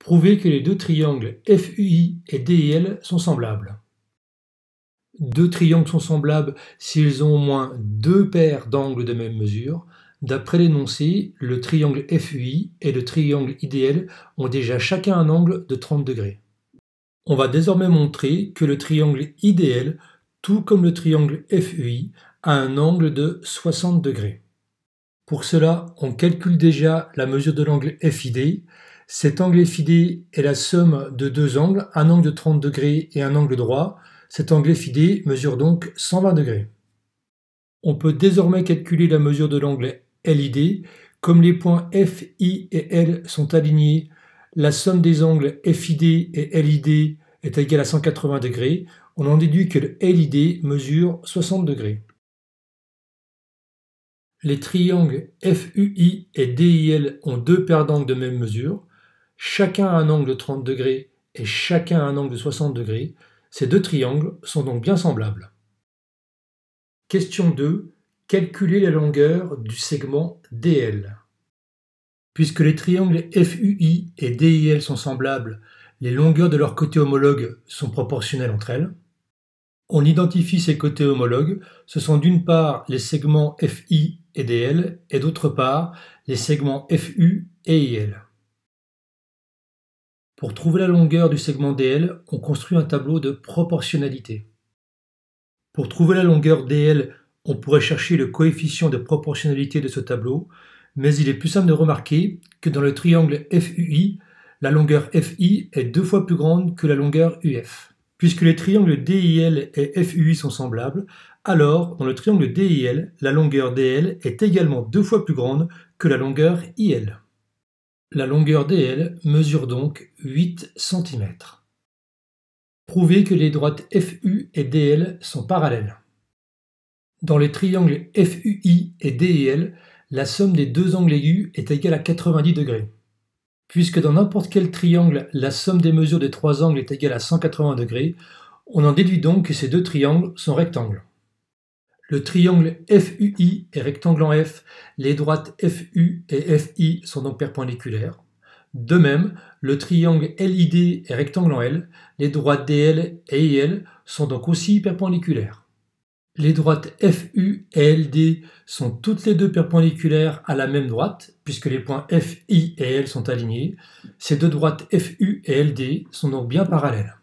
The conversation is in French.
Prouvez que les deux triangles FUI et DIL sont semblables. Deux triangles sont semblables s'ils ont au moins deux paires d'angles de même mesure. D'après l'énoncé, le triangle FUI et le triangle IDL ont déjà chacun un angle de 30 degrés. On va désormais montrer que le triangle IDL, tout comme le triangle FUI, a un angle de 60 degrés. Pour cela, on calcule déjà la mesure de l'angle FID. Cet angle FID est la somme de deux angles, un angle de 30 degrés et un angle droit. Cet angle FID mesure donc 120 degrés. On peut désormais calculer la mesure de l'angle LID. Comme les points F, I et L sont alignés, la somme des angles FID et LID est égale à 180 degrés. On en déduit que le LID mesure 60 degrés. Les triangles FUI et DIL ont deux paires d'angles de même mesure. Chacun a un angle de 30 degrés et chacun a un angle de 60 degrés. Ces deux triangles sont donc bien semblables. Question 2. Calculer la longueur du segment DL. Puisque les triangles FUI et DIL sont semblables, les longueurs de leurs côtés homologues sont proportionnelles entre elles. On identifie ces côtés homologues. Ce sont d'une part les segments FI et DL et d'autre part les segments FU et IL. Pour trouver la longueur du segment DL, on construit un tableau de proportionnalité. Pour trouver la longueur DL, on pourrait chercher le coefficient de proportionnalité de ce tableau, mais il est plus simple de remarquer que dans le triangle FUI, la longueur FI est 2 fois plus grande que la longueur UF. Puisque les triangles DIL et FUI sont semblables, alors dans le triangle DIL, la longueur DL est également 2 fois plus grande que la longueur IL. La longueur DL mesure donc 8 cm. Prouvez que les droites FU et DL sont parallèles. Dans les triangles FUI et DIL, la somme des deux angles aigus est égale à 90 degrés. Puisque dans n'importe quel triangle, la somme des mesures des trois angles est égale à 180 degrés, on en déduit donc que ces deux triangles sont rectangles. Le triangle FUI est rectangle en F, les droites FU et FI sont donc perpendiculaires. De même, le triangle LID est rectangle en L, les droites DL et IL sont donc aussi perpendiculaires. Les droites FU et LD sont toutes les deux perpendiculaires à la même droite, puisque les points FI et L sont alignés. Ces deux droites FU et LD sont donc bien parallèles.